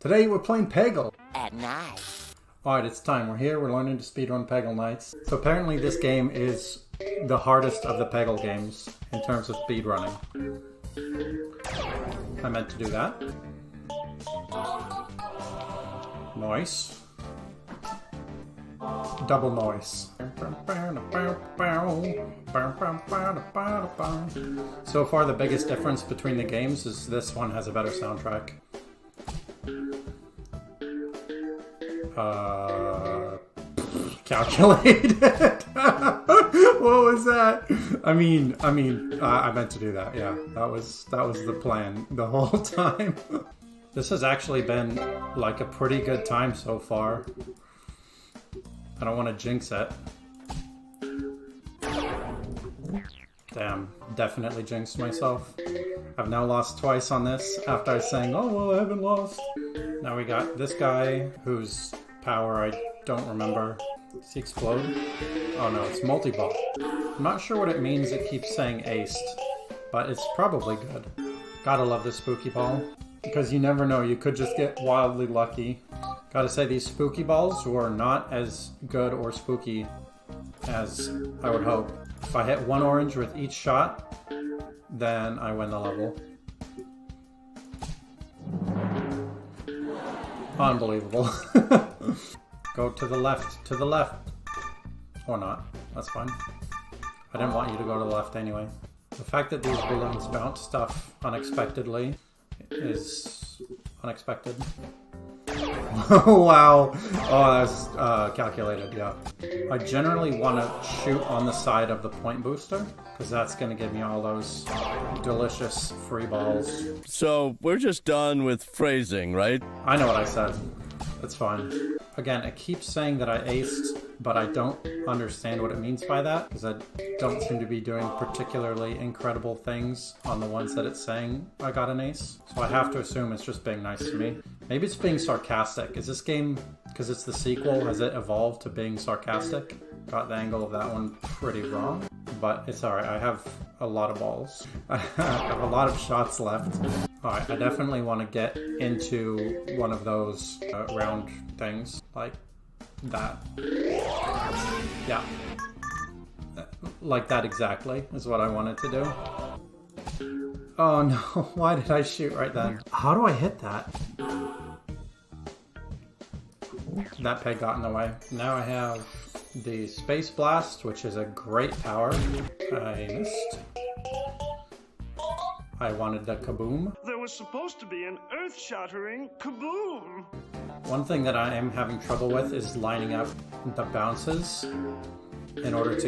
Today we're playing Peggle. At night. Alright, it's time. We're here. We're learning to speedrun Peggle nights. So apparently this game is the hardest of the Peggle games in terms of speedrunning. I meant to do that. Noise. Double noise. So far the biggest difference between the games is this one has a better soundtrack. Calculated. What was that? I meant to do that. Yeah, that was the plan the whole time. This has actually been like a pretty good time so far. I don't want to jinx it. Damn, definitely jinxed myself. I've now lost twice on this after I was saying, oh well, I haven't lost. Now we got this guy whose power I don't remember. Does he explode? Oh no, it's multi-ball. I'm not sure what it means. It keeps saying aced, but it's probably good. Gotta love this spooky ball, because you never know, you could just get wildly lucky. Gotta say, these spooky balls were not as good or spooky as I would hope. If I hit one orange with each shot, then I win the level. Unbelievable. Go to the left, to the left. Or not, that's fine. I didn't want you to go to the left anyway. The fact that these balloons bounce stuff unexpectedly is unexpected. Wow. Oh, that's calculated, yeah. I generally want to shoot on the side of the point booster, because that's going to give me all those delicious free balls. So, we're just done with phrasing, right? I know what I said. It's fine. Again, it keeps saying that I aced, but I don't understand what it means by that, because I don't seem to be doing particularly incredible things on the ones that it's saying I got an ace. So I have to assume it's just being nice to me. Maybe it's being sarcastic. Is this game, because it's the sequel, has it evolved to being sarcastic? Got the angle of that one pretty wrong, but it's alright. I have a lot of balls. I have a lot of shots left. Alright, I definitely want to get into one of those round things, like that. Yeah. Like that exactly is what I wanted to do. Oh no, why did I shoot right then? How do I hit that? That peg got in the way. Now I have the Space Blast, which is a great power. I missed. I wanted the kaboom. There was supposed to be an earth-shattering kaboom! One thing that I am having trouble with is lining up the bounces in order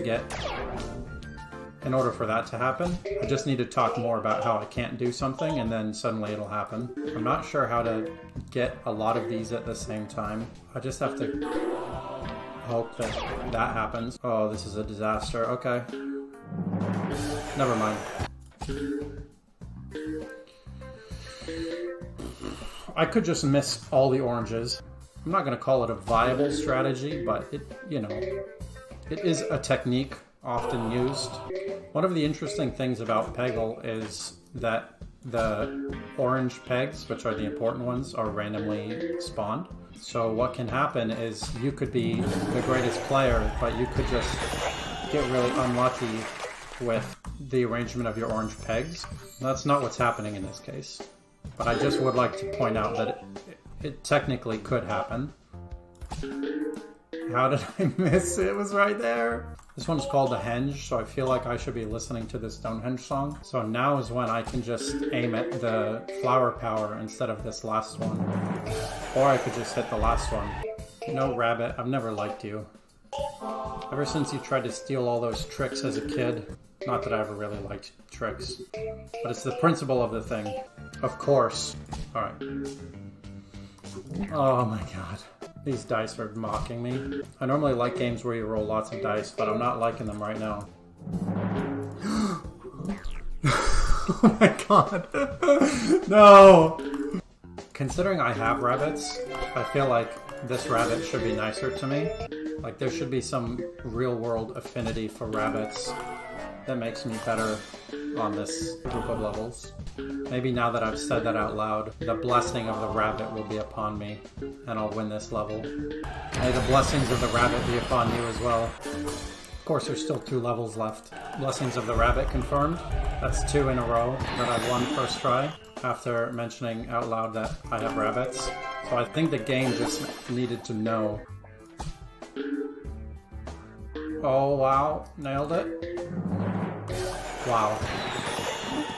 for that to happen. I just need to talk more about how I can't do something and then suddenly it'll happen. I'm not sure how to get a lot of these at the same time. I just have to hope that that happens. Oh, this is a disaster. Okay. Never mind. I could just miss all the oranges. I'm not going to call it a viable strategy, but it is a technique often used. One of the interesting things about Peggle is that the orange pegs, which are the important ones, are randomly spawned. So what can happen is you could be the greatest player, but you could just get really unlucky with the arrangement of your orange pegs. That's not what's happening in this case. But I just would like to point out that it technically could happen. How did I miss? It was right there. This one's called a henge, so I feel like I should be listening to this Stonehenge song. So now is when I can just aim at the flower power instead of this last one. Or I could just hit the last one. No, rabbit, I've never liked you. Ever since you tried to steal all those tricks as a kid. Not that I ever really liked tricks. But it's the principle of the thing. Of course. Alright. Oh my god. These dice are mocking me. I normally like games where you roll lots of dice, but I'm not liking them right now. Oh my god. No! Considering I have rabbits, I feel like this rabbit should be nicer to me. Like there should be some real world affinity for rabbits that makes me better on this group of levels. Maybe now that I've said that out loud, the blessing of the rabbit will be upon me, and I'll win this level. May the blessings of the rabbit be upon you as well. Of course, there's still 2 levels left. Blessings of the rabbit confirmed. That's 2 in a row that I've won first try, after mentioning out loud that I have rabbits. So I think the game just needed to know. Oh wow, nailed it. Wow.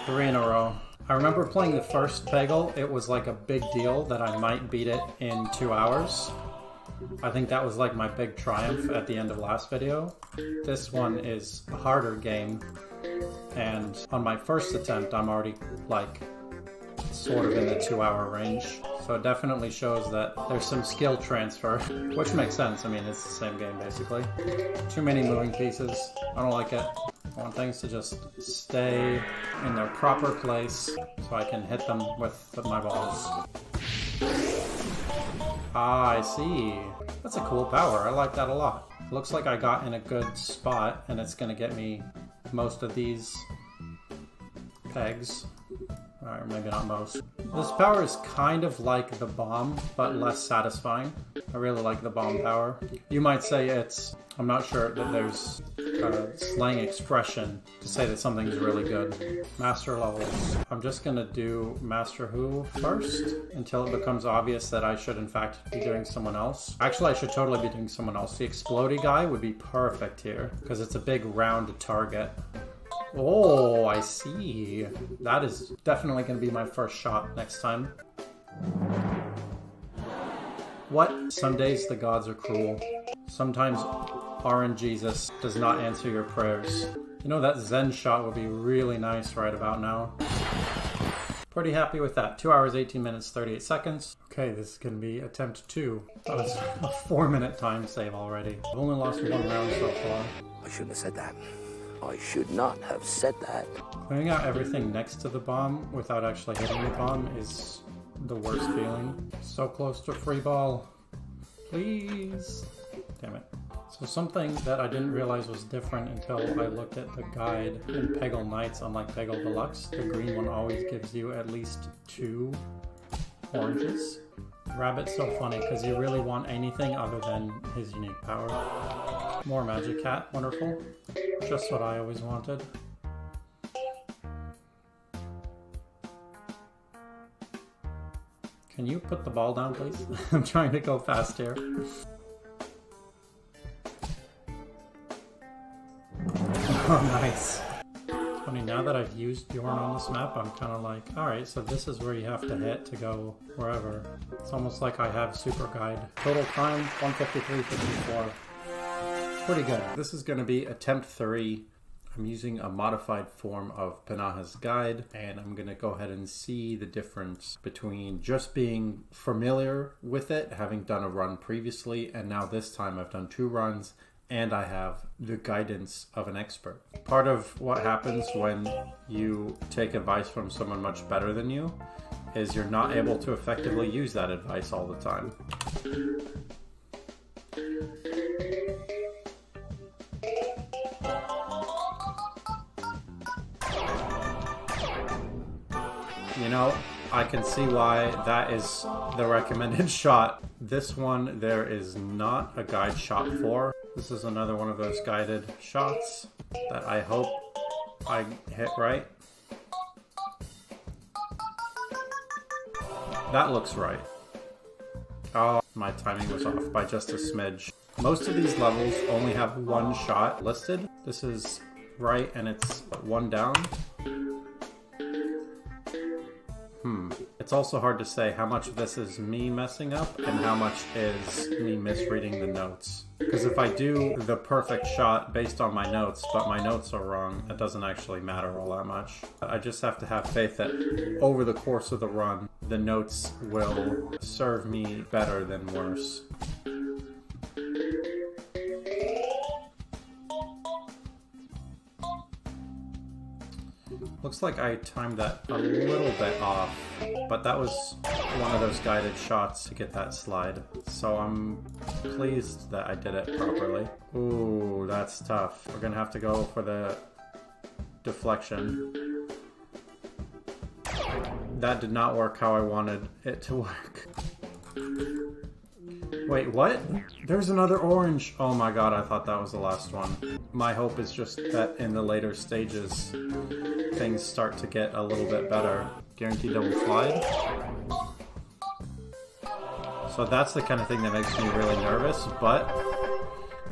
3 in a row. I remember playing the first Peggle, it was like a big deal that I might beat it in 2 hours. I think that was like my big triumph at the end of last video. This one is a harder game, and on my first attempt I'm already like sort of in the 2-hour range. So it definitely shows that there's some skill transfer, which makes sense. I mean, it's the same game basically. Too many moving pieces. I don't like it. I want things to just stay in their proper place so I can hit them with my balls. Ah, I see. That's a cool power. I like that a lot. Looks like I got in a good spot, and it's gonna get me most of these pegs. Or maybe not most. This power is kind of like the bomb, but less satisfying. I really like the bomb power. You might say it's... I'm not sure that there's a slang expression to say that something's really good. Master levels. I'm just gonna do Master Who first, until it becomes obvious that I should in fact be doing someone else. Actually, I should totally be doing someone else. The Explodey guy would be perfect here, because it's a big round target. Oh, I see. That is definitely going to be my first shot next time. What? Some days the gods are cruel. Sometimes RNGesus does not answer your prayers. You know, that Zen shot would be really nice right about now. Pretty happy with that. 2 hours, 18 minutes, 38 seconds. Okay, this is going to be attempt 2. That was a 4-minute time save already. I've only lost 1 round so far. I shouldn't have said that. I should not have said that. Clearing out everything next to the bomb without actually hitting the bomb is the worst feeling. So close to free ball. Please. Damn it. So something that I didn't realize was different until I looked at the guide in Peggle Nights, unlike Peggle Deluxe, the green one always gives you at least 2 oranges. Rabbit's so funny because you really want anything other than his unique power. More Magic Cat, wonderful. Just what I always wanted. Can you put the ball down, please? I'm trying to go fast here. Oh, nice. Funny, now that I've used Bjorn on this map, I'm kind of like, alright, so this is where you have to hit to go wherever. It's almost like I have Super Guide. Total time, 153.54. Pretty good. This is going to be attempt 3. I'm using a modified form of Panaha's guide, and I'm going to go ahead and see the difference between just being familiar with it, having done a run previously, and now this time I've done 2 runs, and I have the guidance of an expert. Part of what happens when you take advice from someone much better than you is you're not able to effectively use that advice all the time. You know, I can see why that is the recommended shot. This one there is not a guide shot for. This is another one of those guided shots that I hope I hit right. That looks right. Oh, my timing was off by just a smidge. Most of these levels only have 1 shot listed. This is right and it's 1 down. It's also hard to say how much of this is me messing up and how much is me misreading the notes. Because if I do the perfect shot based on my notes, but my notes are wrong, it doesn't actually matter all that much. I just have to have faith that over the course of the run, the notes will serve me better than worse. Looks like I timed that a little bit off, but that was one of those guided shots to get that slide. So I'm pleased that I did it properly. Ooh, that's tough. We're gonna have to go for the deflection. That did not work how I wanted it to work. Wait, what? There's another orange! Oh my god, I thought that was the last one. My hope is just that in the later stages, things start to get a little bit better. Guaranteed double slide. So that's the kind of thing that makes me really nervous, but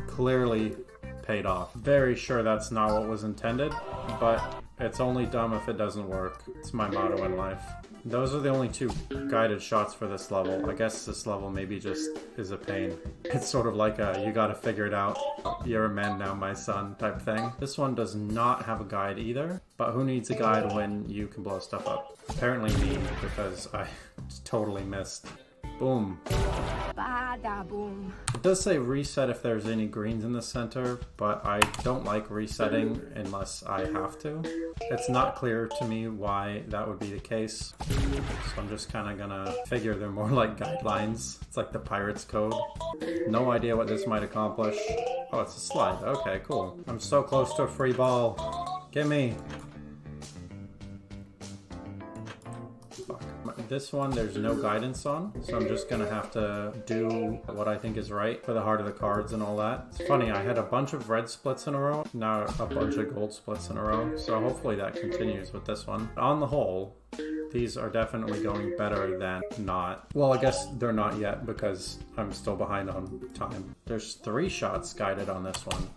clearly paid off. Very sure that's not what was intended, but it's only dumb if it doesn't work. It's my motto in life. Those are the only two guided shots for this level. I guess this level maybe just is a pain. It's sort of like a, you gotta figure it out, you're a man now, my son type thing. This one does not have a guide either, but who needs a guide when you can blow stuff up? Apparently me, because I totally missed. Boom. Bada boom. It does say reset if there's any greens in the center, but I don't like resetting unless I have to. It's not clear to me why that would be the case, so I'm just kind of gonna figure they're more like guidelines. It's like the pirate's code. No idea what this might accomplish. Oh, it's a slide. Okay, cool. I'm so close to a free ball. Gimme. This one there's no guidance on, so I'm just gonna have to do what I think is right for the heart of the cards and all that. It's funny, I had a bunch of red splits in a row, now a bunch of gold splits in a row, so hopefully that continues with this one. On the whole, these are definitely going better than not. Well, I guess they're not yet because I'm still behind on time. There's 3 shots guided on this one.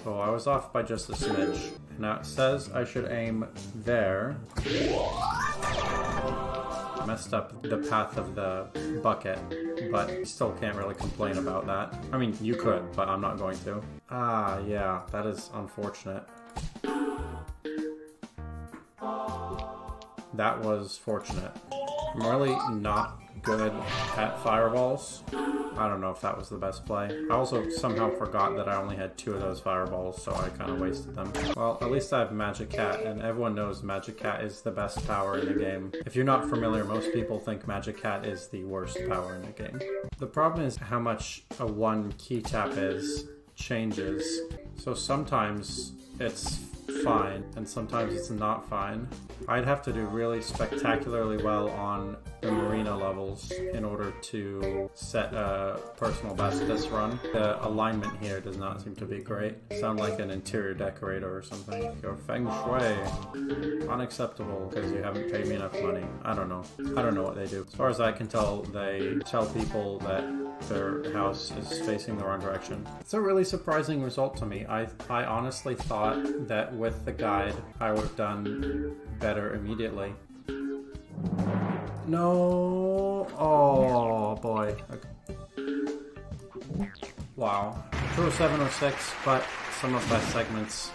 Oh, I was off by just a smidge. Now it says I should aim there. Messed up the path of the bucket, but you still can't really complain about that. I mean, you could, but I'm not going to. Ah, yeah, that is unfortunate. That was fortunate. I'm really not good at fireballs. I don't know if that was the best play. I also somehow forgot that I only had 2 of those fireballs, so I kind of wasted them. Well, at least I have Magic Cat, and everyone knows Magic Cat is the best power in the game. If you're not familiar, most people think Magic Cat is the worst power in the game. The problem is how much a 1 key tap is changes. So sometimes it's fine, and sometimes it's not fine. I'd have to do really spectacularly well on the Marina levels in order to set a personal best this run. The alignment here does not seem to be great. Sound like an interior decorator or something. Your feng shui. Unacceptable because you haven't paid me enough money. I don't know. I don't know what they do. As far as I can tell, they tell people that their house is facing the wrong direction. It's a really surprising result to me. I honestly thought that with the guide I would have done better immediately. No. Oh boy. Okay. Wow. True or 7 or 6, but some of my segments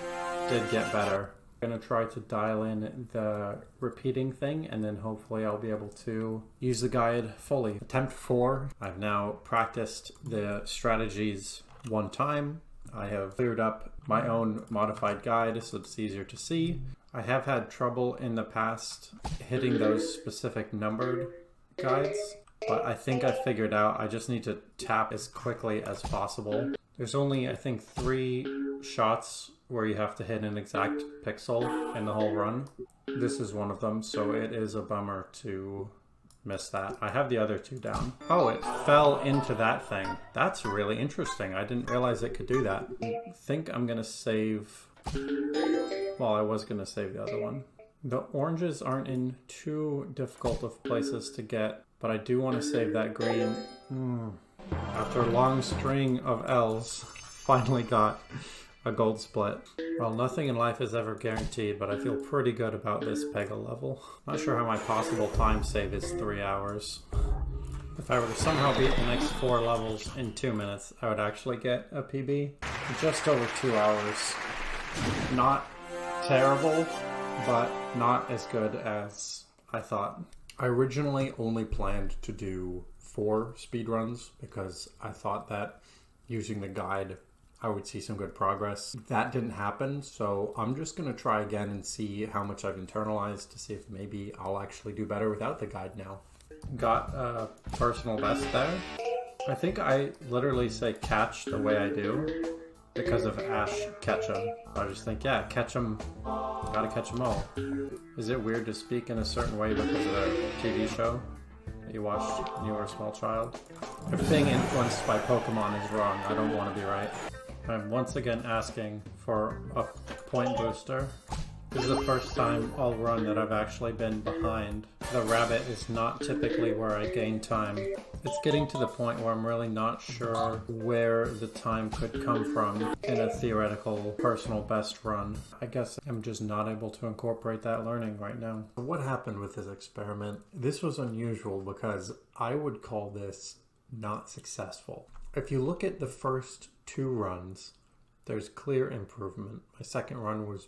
did get better. I'm gonna try to dial in the repeating thing, and then hopefully I'll be able to use the guide fully. Attempt 4. I've now practiced the strategies 1 time. I have cleared up my own modified guide so it's easier to see. I have had trouble in the past hitting those specific numbered guides, but I think I figured out I just need to tap as quickly as possible. There's only, I think, 3 shots where you have to hit an exact pixel in the whole run. This is one of them, so it is a bummer to miss that. I have the other 2 down. Oh, it fell into that thing. That's really interesting. I didn't realize it could do that. I think I'm gonna save... Well, I was gonna save the other one. The oranges aren't in too difficult of places to get, but I do want to save that green. After a long string of L's, finally got a gold split. Well, nothing in life is ever guaranteed, but I feel pretty good about this Peggle level. Not sure how my possible time save is 3 hours. If I were to somehow beat the next 4 levels in 2 minutes, I would actually get a PB. Just over 2 hours. Not terrible, but not as good as I thought. I originally only planned to do 4 speedruns because I thought that using the guide I would see some good progress. That didn't happen, so I'm just gonna try again and see how much I've internalized to see if maybe I'll actually do better without the guide now. Got a personal best there. I think I literally say catch the way I do. because of Ash Ketchum. I just think, yeah, catch 'em, gotta catch 'em all. Is it weird to speak in a certain way because of a TV show that you watched when you were a small child? If being influenced by Pokemon is wrong, I don't want to be right. I'm once again asking for a point booster. This is the first time all run that I've actually been behind. The rabbit is not typically where I gain time. It's getting to the point where I'm really not sure where the time could come from in a theoretical personal best run. I guess I'm just not able to incorporate that learning right now. What happened with this experiment? This was unusual because I would call this not successful. If you look at the first 2 runs, there's clear improvement. My second run was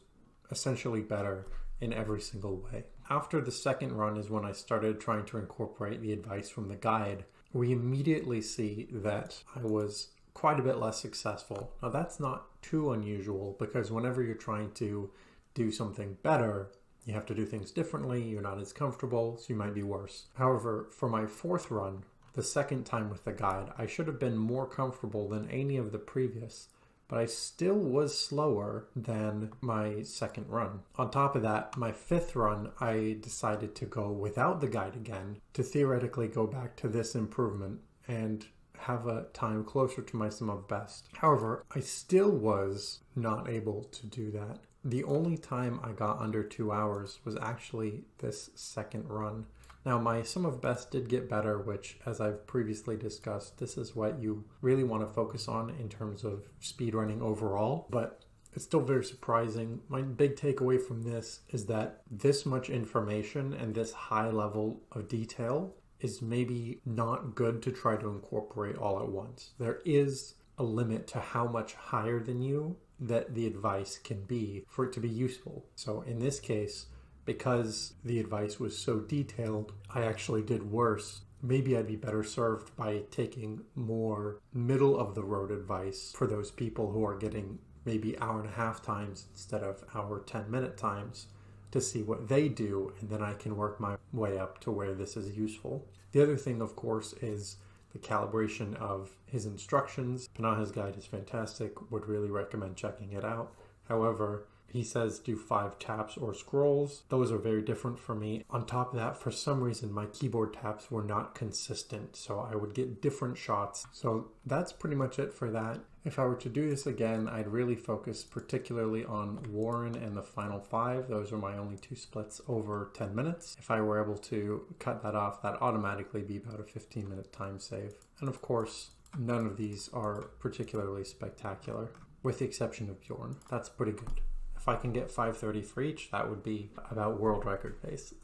essentially better in every single way. After the second run is when I started trying to incorporate the advice from the guide. We immediately see that I was quite a bit less successful. Now that's not too unusual because whenever you're trying to do something better, you have to do things differently, you're not as comfortable, so you might be worse. However, for my 4th run, the second time with the guide, I should have been more comfortable than any of the previous, but I still was slower than my second run. On top of that, my 5th run, I decided to go without the guide again to theoretically go back to this improvement and have a time closer to my sum of best. However, I still was not able to do that. The only time I got under 2 hours was actually this second run. Now my sum of best did get better, which as I've previously discussed, this is what you really want to focus on in terms of speedrunning overall, but it's still very surprising. My big takeaway from this is that this much information and this high level of detail is maybe not good to try to incorporate all at once. There is a limit to how much higher than you that the advice can be for it to be useful. So in this case, because the advice was so detailed, I actually did worse. Maybe I'd be better served by taking more middle of the road advice for those people who are getting maybe 1.5 hour times instead of 10-minute times to see what they do, and then I can work my way up to where this is useful. The other thing, of course, is the calibration of his instructions. Panaha's guide is fantastic, would really recommend checking it out. However, he says do 5 taps or scrolls. Those are very different for me. On top of that, for some reason, my keyboard taps were not consistent, so I would get different shots. So that's pretty much it for that. If I were to do this again, I'd really focus particularly on Warren and the final 5. Those are my only 2 splits over 10 minutes. If I were able to cut that off, that'd automatically be about a 15-minute time save. And of course, none of these are particularly spectacular, with the exception of Bjorn. That's pretty good. If I can get 530 for each, that would be about world record pace.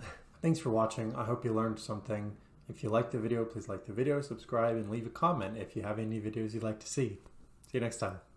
Thanks for watching. I hope you learned something. If you liked the video, please like the video, subscribe, and leave a comment if you have any videos you'd like to see. See you next time.